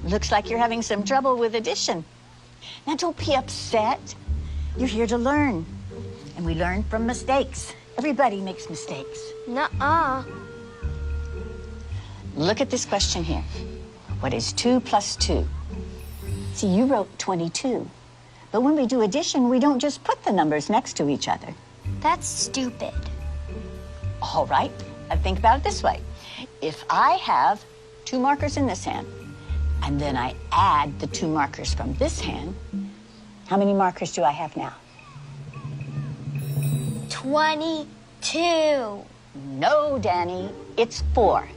Looks like you're having some trouble with addition. Now, don't be upset. You're here to learn. And we learn from mistakes. Everybody makes mistakes. Nuh-uh. Look at this question here. What is 2 plus 2? See, you wrote 22. But when we do addition, we don't just put the numbers next to each other. That's stupid. All right, now think about it this way. If I have 2 markers in this hand, and then I add the 2 markers from this hand, how many markers do I have now? 22. No, Danny, it's 4.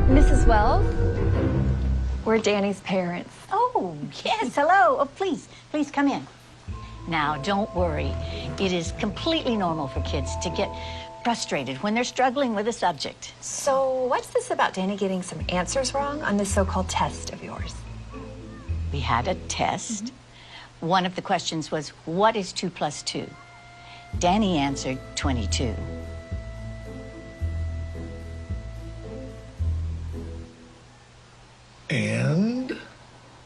Mrs. Wells, we're Danny's parents. Oh, yes, hello. Oh, please come in. Now, don't worry. It is completely normal for kids to get frustrated when they're struggling with a subject. So what's this about Danny getting some answers wrong on this so-called test of yours? We had a test. One of the questions was, what is 2 plus 2? Danny answered 22. And?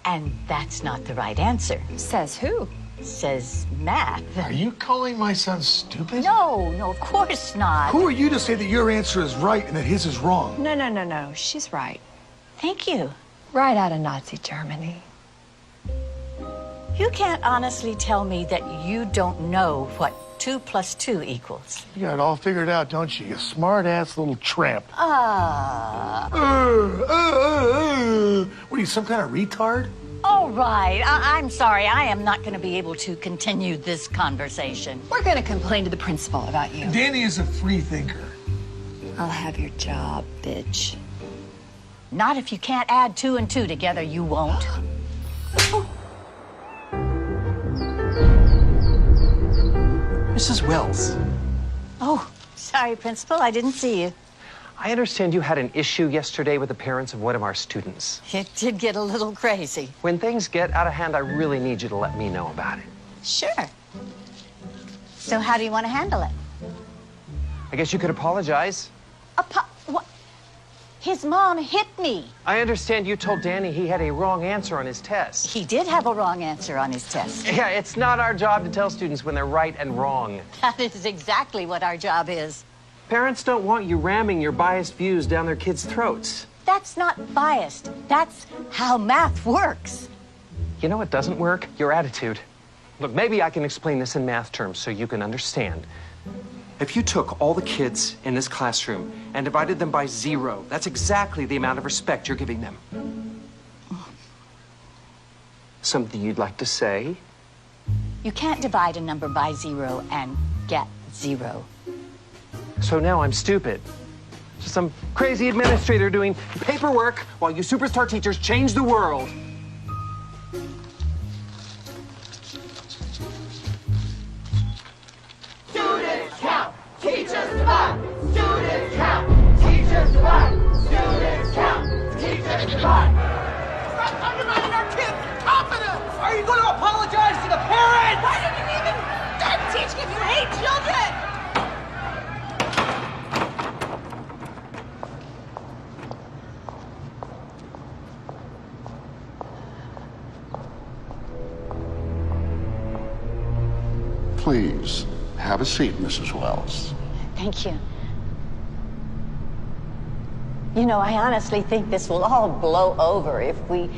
And that's not the right answer. Says who? Says math. Are you calling my son stupid? No, of course not. Who are you to say that your answer is right and that his is wrong? No. She's right. Thank you. Right out of Nazi Germany. You can't honestly tell me that you don't know what 2 plus 2 equals. You got it all figured out, don't you? You smart-ass little tramp. What are you, some kind of retard? All right. I'm sorry. I am not going to be able to continue this conversation. We're gonna complain to the principal about you. Danny is a free thinker. I'll have your job, bitch. Not if you can't add 2 and 2 together, you won't. Mrs. Wells, Oh, sorry, Principal. I didn't see you. I understand you had an issue yesterday with the parents of one of our students. It did get a little crazy. When things get out of hand, I really need you to let me know about it. Sure. So how do you want to handle it? I guess you could apologize. What? His mom hit me. I understand you told Danny he had a wrong answer on his test. He did have a wrong answer on his test. Yeah, it's not our job to tell students when they're right and wrong. That is exactly what our job is. Parents don't want you ramming your biased views down their kids' throats. That's not biased. That's how math works. You know what doesn't work? Your attitude. Look, maybe I can explain this in math terms so you can understand. If you took all the kids in this classroom and divided them by 0, that's exactly the amount of respect you're giving them. Something you'd like to say? You can't divide a number by 0 and get 0. So now I'm stupid. Just some crazy administrator doing paperwork while you superstar teachers change the world. Students count, teachers divide. Students count, teachers divide. Students count, teachers divide. Stop undermining our kids' confidence! Are you going to apologize to the parents? Why did you even start teaching if you hate children? Please, have a seat, Mrs. Wells. Thank you. You know, I honestly think this will all blow over if we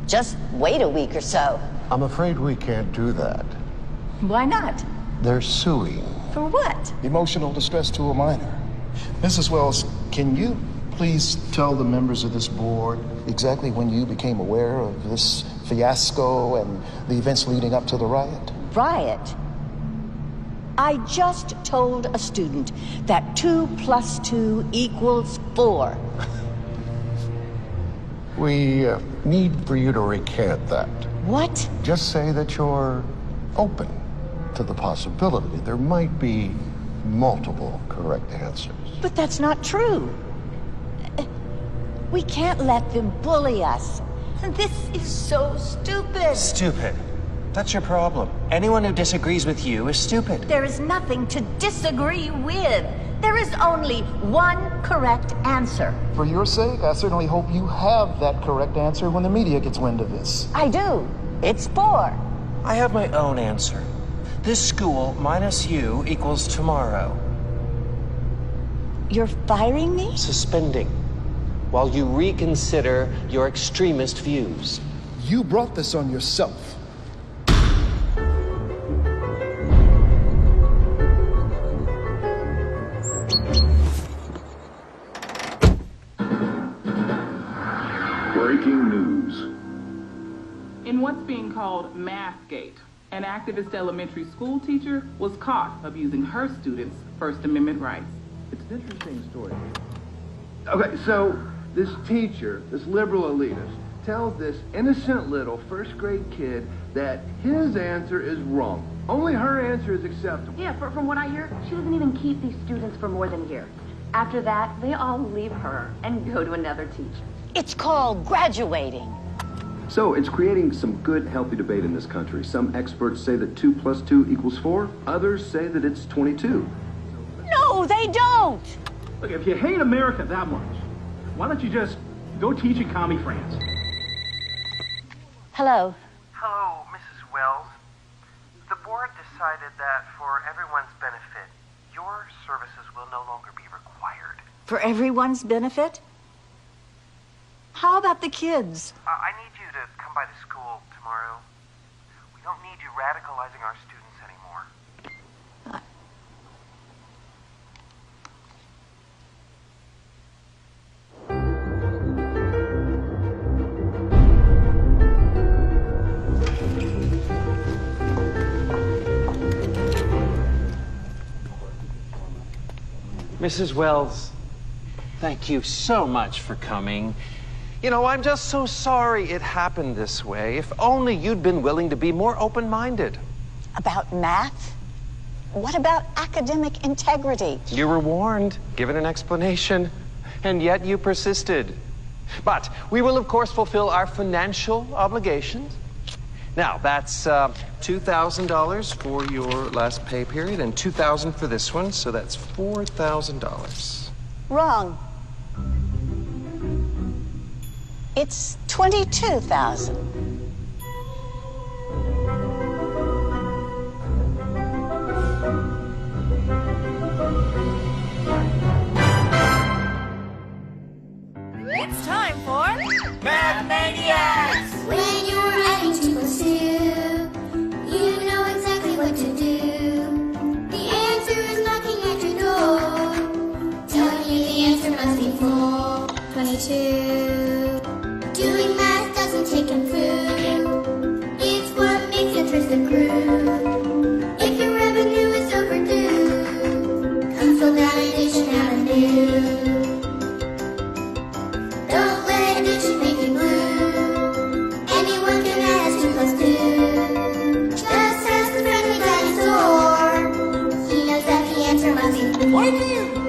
just wait a week or so. I'm afraid we can't do that. Why not? They're suing. For what? Emotional distress to a minor. Mrs. Wells, can you please tell the members of this board exactly when you became aware of this fiasco and the events leading up to the riot? Riot? I just told a student that 2 plus 2 equals 4. We need for you to recant that. What? Just say that you're open to the possibility there might be multiple correct answers. But that's not true. We can't let them bully us. And this is so stupid. Stupid. That's your problem. Anyone who disagrees with you is stupid. There is nothing to disagree with. There is only one correct answer. For your sake, I certainly hope you have that correct answer when the media gets wind of this. I do. It's 4. I have my own answer. This school minus you equals tomorrow. You're firing me? Suspending. While you reconsider your extremist views. You brought this on yourself. Breaking news. In what's being called Mathgate, an activist elementary school teacher was caught abusing her students' First Amendment rights. It's an interesting story. Okay, so this teacher, this liberal elitist, tells this innocent little first grade kid that his answer is wrong. Only her answer is acceptable. Yeah, from what I hear, she doesn't even keep these students for more than a year. After that, they all leave her and go to another teacher. It's called graduating. So it's creating some good, healthy debate in this country. Some experts say that 2 plus 2 equals 4. Others say that it's 22. No, they don't. Look, if you hate America that much, why don't you just go teach in commie France? Hello. Hello, Mrs. Wells. The board decided that for everyone's benefit, your services will no longer be required. For everyone's benefit? How about the kids? I need you to come by the school tomorrow. We don't need you radicalizing our students anymore. Mrs. Wells, thank you so much for coming. You know, I'm just so sorry it happened this way. If only you'd been willing to be more open-minded. About math? What about academic integrity? You were warned, given an explanation, and yet you persisted. But we will, of course, fulfill our financial obligations. Now, that's $2,000 for your last pay period and $2,000 for this one, so that's $4,000. Wrong. It's 22,000. It's time for Math Maniacs! When you're adding 2 plus 2, you know exactly what to do. The answer is knocking at your door, telling you the answer must be 4. 22. Doing math doesn't take improve. It's what makes interest accrue. If your revenue is overdue, come fill that addition avenue. Don't let addition make you blue. Anyone can add 2 plus 2. Just ask the friendly dinosaur. He knows that the answer must be 4.